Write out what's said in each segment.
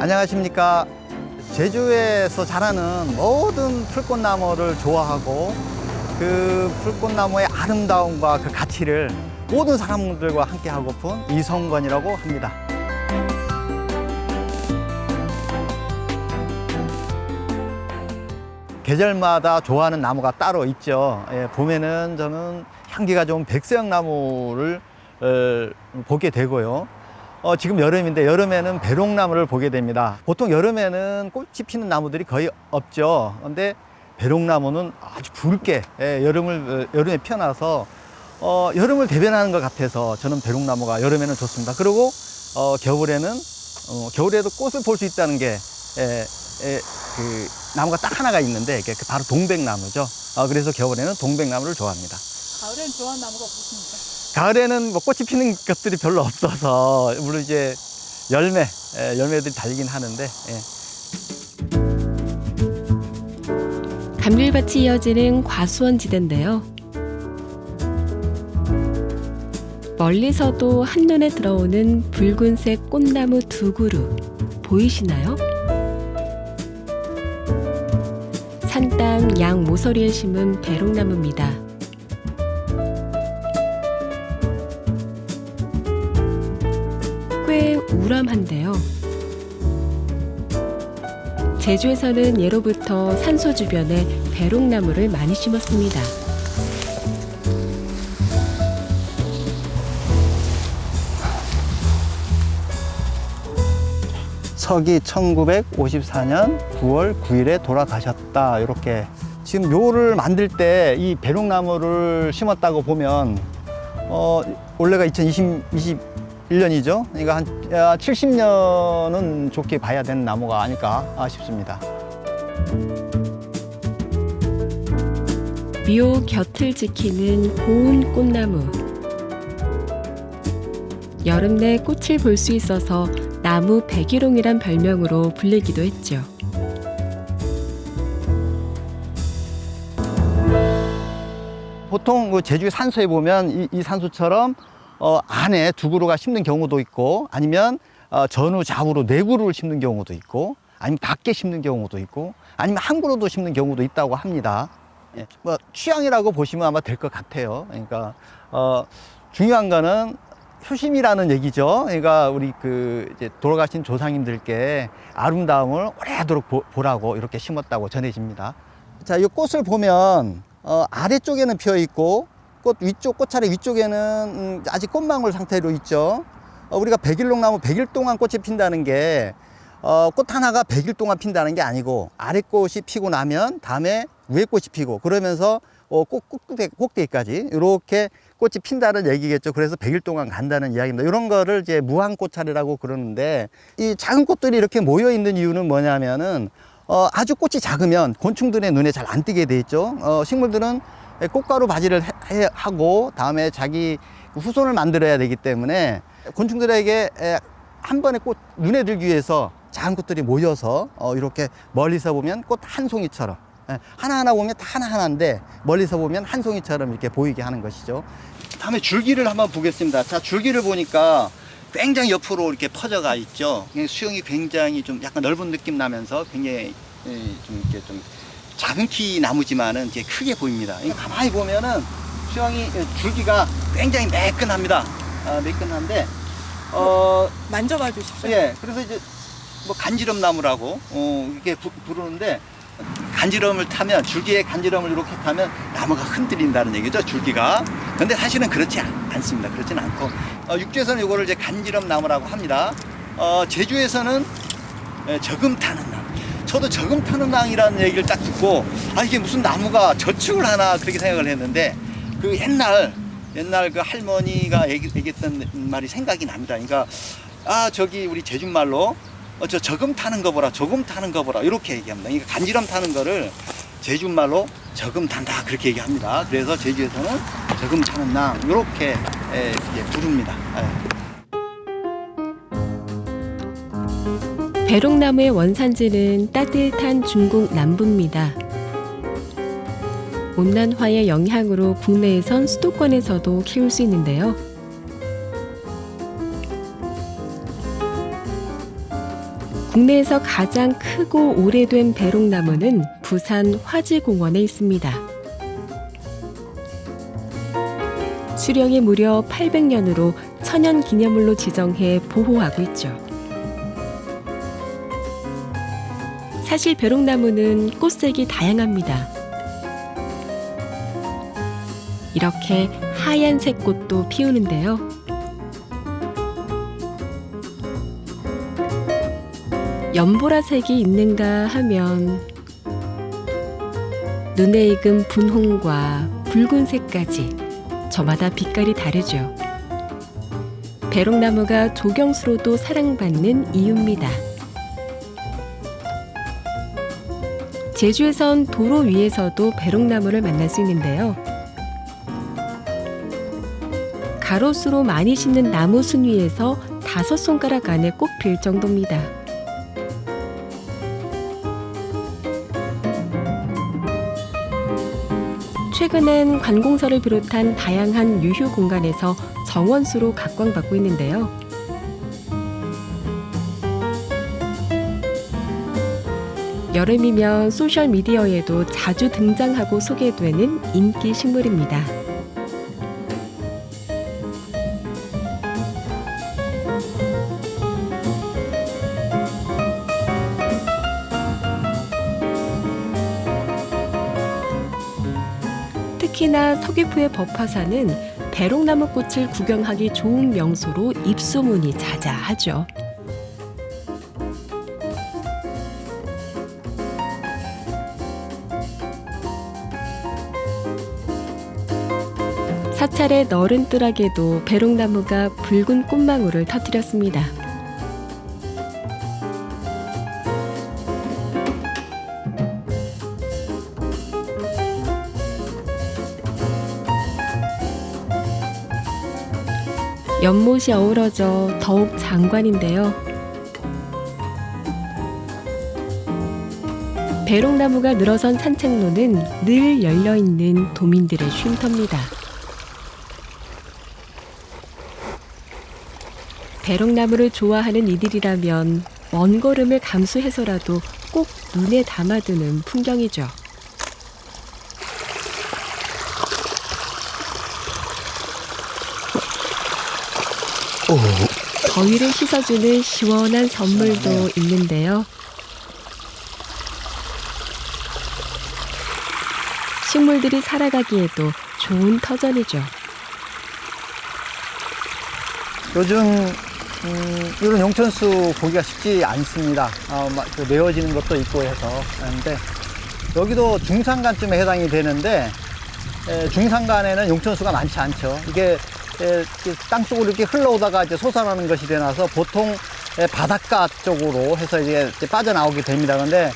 안녕하십니까. 제주에서 자라는 모든 풀꽃나무를 좋아하고 그 풀꽃나무의 아름다움과 그 가치를 모든 사람들과 함께 하고픈 이성건이라고 합니다. 계절마다 좋아하는 나무가 따로 있죠. 봄에는 저는 향기가 좋은 백서양나무를 보게 되고요. 지금 여름인데 여름에는 배롱나무를 보게 됩니다. 보통 여름에는 꽃이 피는 나무들이 거의 없죠. 그런데 배롱나무는 아주 붉게 여름에 피어나서 여름을 대변하는 것 같아서 저는 배롱나무가 여름에는 좋습니다. 그리고 겨울에도 꽃을 볼 수 있다는 게 그 나무가 딱 하나가 있는데 그게 바로 동백나무죠. 그래서 겨울에는 동백나무를 좋아합니다. 가을엔 좋아하는 나무가 없으십니까? 가을에는 뭐 꽃이 피는 것들이 별로 없어서 물론 이제 열매들이 달리긴 하는데. 감귤밭이 이어지는 과수원 지대인데요. 멀리서도 한눈에 들어오는 붉은색 꽃나무 두 그루 보이시나요? 산땅 양 모서리에 심은 배롱나무입니다. 꽤 우람한데요. 제주에서는 예로부터 산소 주변에 배롱나무를 많이 심었습니다. 서기 1954년 9월 9일에 돌아가셨다. 이렇게 지금 묘를 만들 때 이 배롱나무를 심었다고 보면 올해가 2021년이죠. 그러니까 한 70년은 좋게 봐야 되는 나무가 아닐까 싶습니다. 묘 곁을 지키는 고운 꽃나무. 여름 내 꽃을 볼 수 있어서 나무 백일홍이란 별명으로 불리기도 했죠. 보통 그 제주 산소에 보면 이 산소처럼 안에 두 그루가 심는 경우도 있고 아니면 전후 좌우로 네 그루를 심는 경우도 있고 아니면 밖에 심는 경우도 있고 아니면 한 그루도 심는 경우도 있다고 합니다. 뭐 취향이라고 보시면 아마 될 것 같아요. 그러니까 중요한 거는 효심이라는 얘기죠. 그러니까 우리 이제 돌아가신 조상님들께 아름다움을 오래도록 보라고 이렇게 심었다고 전해집니다. 자, 이 꽃을 보면 아래쪽에는 피어 있고 위쪽 꽃차례 위쪽에는 아직 꽃망울 상태로 있죠. 우리가 백일롱나무 100일 동안 꽃이 핀다는 게 꽃 하나가 100일 동안 핀다는 게 아니고 아래 꽃이 피고 나면 다음에 위에 꽃이 피고 그러면서 꼭대기까지 이렇게 꽃이 핀다는 얘기겠죠. 그래서 100일 동안 간다는 이야기입니다. 이런 거를 이제 무한꽃차례라고 그러는데 이 작은 꽃들이 이렇게 모여 있는 이유는 뭐냐면은 아주 꽃이 작으면 곤충들의 눈에 잘 안 띄게 돼 있죠. 식물들은 꽃가루 바지를 하고 다음에 자기 후손을 만들어야 되기 때문에 곤충들에게 한 번에 꽃 눈에 들기 위해서 작은 꽃들이 모여서 이렇게 멀리서 보면 꽃 한 송이처럼 하나하나 보면 다 하나하나인데 멀리서 보면 한 송이처럼 이렇게 보이게 하는 것이죠. 다음에 줄기를 한번 보겠습니다. 자, 줄기를 보니까 굉장히 옆으로 이렇게 퍼져가 있죠. 수영이 굉장히 좀 약간 넓은 느낌 나면서 굉장히 좀 이렇게 좀 작은 키 나무지만은 이제 크게 보입니다. 가만히 보면은 수영이 줄기가 굉장히 매끈합니다. 매끈한데 만져봐 주십시오. 예, 그래서 이제 뭐 간지럼 나무라고 이렇게 부르는데 간지럼을 타면 줄기에 간지럼을 이렇게 타면 나무가 흔들린다는 얘기죠. 줄기가. 근데 사실은 그렇지 않습니다. 그렇지는 않고 육지에서는 이거를 이제 간지럼 나무라고 합니다. 제주에서는 저금 타는 나무. 저도 저금 타는 나무라는 얘기를 딱 듣고 이게 무슨 나무가 저축을 하나 그렇게 생각을 했는데 그 옛날 그 할머니가 얘기했던 말이 생각이 납니다. 그러니까 저기 우리 제주말로 저 저금 타는 거 보라, 조금 타는 거 보라 이렇게 얘기합니다. 그러니까 간지럼 타는 거를 제주말로 저금 탄다 그렇게 얘기합니다. 그래서 제주에서는 저금 타는 낭 이렇게 부릅니다. 배롱나무의 원산지는 따뜻한 중국 남부입니다. 온난화의 영향으로 국내에선 수도권에서도 키울 수 있는데요. 국내에서 가장 크고 오래된 배롱나무는 부산 화지공원에 있습니다. 수령이 무려 800년으로 천연기념물로 지정해 보호하고 있죠. 사실 배롱나무는 꽃색이 다양합니다. 이렇게 하얀색 꽃도 피우는데요. 연보라색이 있는가 하면 눈에 익은 분홍과 붉은색까지 저마다 빛깔이 다르죠. 배롱나무가 조경수로도 사랑받는 이유입니다. 제주에선 도로 위에서도 배롱나무를 만날 수 있는데요. 가로수로 많이 심는 나무 순 위에서 5손가락 안에 꼭 필 정도입니다. 최근엔 관공서를 비롯한 다양한 유휴 공간에서 정원수로 각광받고 있는데요. 여름이면 소셜미디어에도 자주 등장하고 소개되는 인기 식물입니다. 특히나 서귀포의 법화산은 배롱나무 꽃을 구경하기 좋은 명소로 입소문이 자자하죠. 사찰의 너른 뜰락에도 배롱나무가 붉은 꽃망울을 터뜨렸습니다. 연못이 어우러져 더욱 장관인데요. 배롱나무가 늘어선 산책로는 늘 열려있는 도민들의 쉼터입니다. 배롱나무를 좋아하는 이들이라면 먼 걸음을 감수해서라도 꼭 눈에 담아두는 풍경이죠. 더위를 씻어주는 시원한 선물도 있는데요. 식물들이 살아가기에도 좋은 터전이죠. 요즘 이런 용천수 보기가 쉽지 않습니다. 메워지는 것도 있고 해서. 그런데 여기도 중산간쯤에 해당이 되는데 중산간에는 용천수가 많지 않죠. 이게 땅속으로 이렇게 흘러오다가 이제 솟아나는 것이 되나서 보통 바닷가 쪽으로 해서 이제 빠져나오게 됩니다. 그런데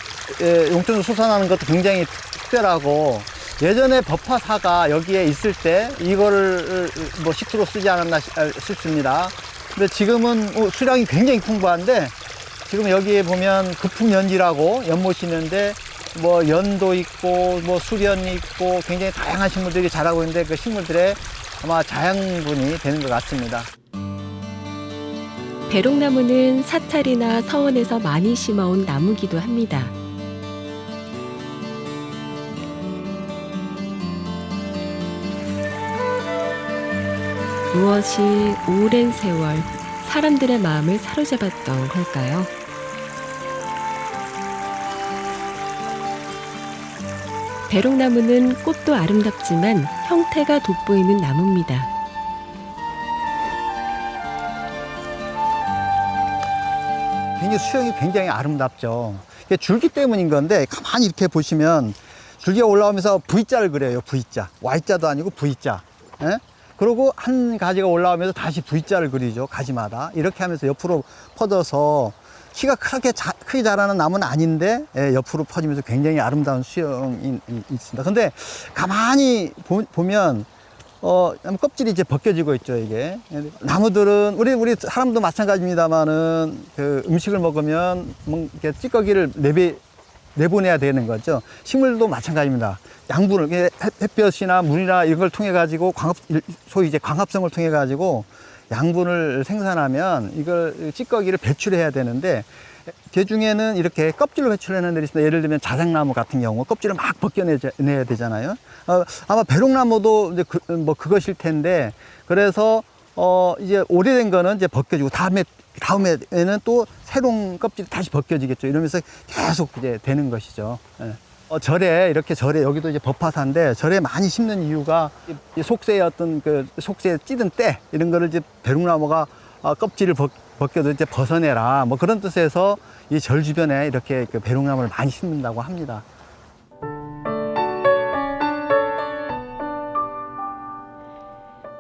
용천수 솟아나는 것도 굉장히 특별하고, 예전에 법화사가 여기에 있을 때 이거를 뭐 식수로 쓰지 않았나 싶습니다. 근데 지금은 수량이 굉장히 풍부한데, 지금 여기에 보면 급풍연지라고 연못이 있는데 뭐 연도 있고 뭐 수련이 있고 굉장히 다양한 식물들이 자라고 있는데, 그 식물들의 아마 자양분이 되는 것 같습니다. 배롱나무는 사찰이나 서원에서 많이 심어온 나무기도 합니다. 무엇이 오랜 세월 사람들의 마음을 사로잡았던 걸까요? 배롱나무는 꽃도 아름답지만 형태가 돋보이는 나무입니다. 굉장히 수영이 굉장히 아름답죠. 이게 줄기 때문인 건데, 가만히 이렇게 보시면 줄기가 올라오면서 V자를 그려요. V자. Y자도 아니고 V자. 예? 그리고 한 가지가 올라오면서 다시 V자를 그리죠. 가지마다. 이렇게 하면서 옆으로 퍼져서 키가 크게 자라는 나무는 아닌데 옆으로 퍼지면서 굉장히 아름다운 수영이 있습니다. 근데 가만히 보면 껍질이 이제 벗겨지고 있죠, 이게. 나무들은 우리 사람도 마찬가지입니다만은 그 음식을 먹으면 이렇게 찌꺼기를 내보내야 되는 거죠. 식물도 마찬가지입니다. 양분을, 햇볕이나 물이나 이런 걸 통해 가지고 소위 이제 광합성을 통해 가지고 양분을 생산하면 이걸 찌꺼기를 배출해야 되는데, 개 중에는 이렇게 껍질로 배출하는 애들이 있습니다. 예를 들면 자작나무 같은 경우 껍질을 막 벗겨내야 되잖아요. 아마 배롱나무도 이제 그것일 텐데, 그래서 이제 오래된 거는 이제 벗겨지고 다음에는 또 새로운 껍질이 다시 벗겨지겠죠. 이러면서 계속 이제 되는 것이죠. 예. 절에 여기도 이제 법화사인데, 절에 많이 심는 이유가 이 속세의 어떤 그 속세에 찌든 때 이런 거를 이제 배롱나무가 껍질을 벗겨도 이제 벗어내라, 뭐 그런 뜻에서 이 절 주변에 이렇게 그 배롱나무를 많이 심는다고 합니다.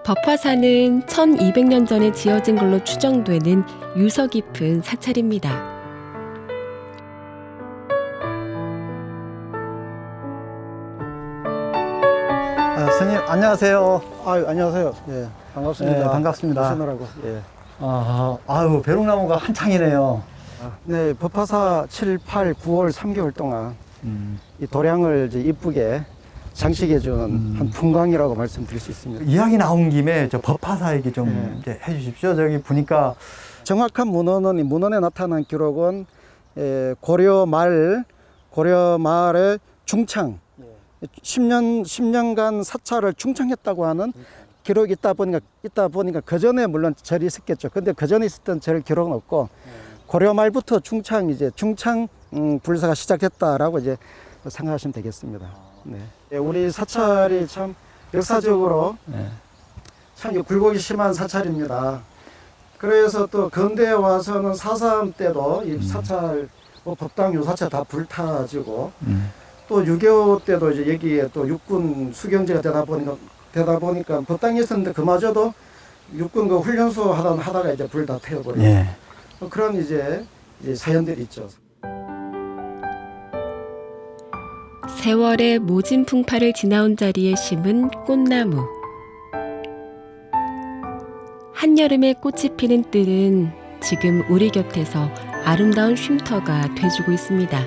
법화사는 1200년 전에 지어진 걸로 추정되는 유서 깊은 사찰입니다. 스님 안녕하세요. 안녕하세요. 예, 반갑습니다. 네, 반갑습니다. 오시느라고. 예. 아유, 배롱나무가 한창이네요. 네, 법화사 7, 8, 9월 3개월 동안 이 도량을 이제 이쁘게 장식해준 한 풍광이라고 말씀드릴 수 있습니다. 이야기 나온 김에 저 법화사 얘기 좀 네. 이제 해주십시오. 저기 보니까 정확한 문헌은, 이 문헌에 나타난 기록은 고려 말의 중창, 10년간 사찰을 중창했다고 하는 기록이 있다 보니까 그 전에 물론 절이 있었겠죠. 근데 그 전에 있었던 절 기록은 없고, 고려 말부터 중창 불사가 시작됐다라고 이제 생각하시면 되겠습니다. 네. 우리 사찰이 참 역사적으로 참 굴곡이 심한 사찰입니다. 그래서 또 근대에 와서는 4.3 때도 이 사찰, 법당 유사찰 다 불타지고, 또 6.25 때도 이제 여기에 또 육군 수경제가 되다 보니까 법당이 있었는데 그마저도 육군 그 훈련소 하다가 이제 불 다 태워버리고, 그런 이제 사연들이 있죠. 세월의 모진 풍파를 지나온 자리에 심은 꽃나무. 한여름에 꽃이 피는 뜰은 지금 우리 곁에서 아름다운 쉼터가 돼주고 있습니다.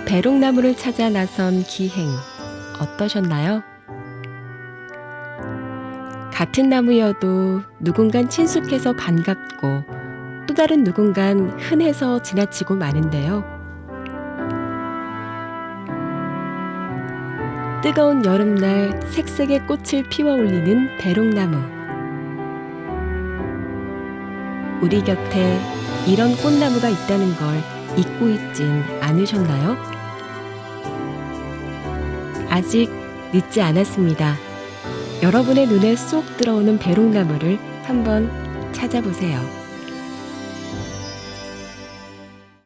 배롱나무를 찾아 나선 기행 어떠셨나요? 같은 나무여도 누군간 친숙해서 반갑고 또 다른 누군간 흔해서 지나치고 마는데요. 뜨거운 여름날 색색의 꽃을 피워 올리는 배롱나무. 우리 곁에 이런 꽃나무가 있다는 걸 잊고 있진 않으셨나요? 아직 늦지 않았습니다. 여러분의 눈에 쏙 들어오는 배롱나무를 한번 찾아보세요.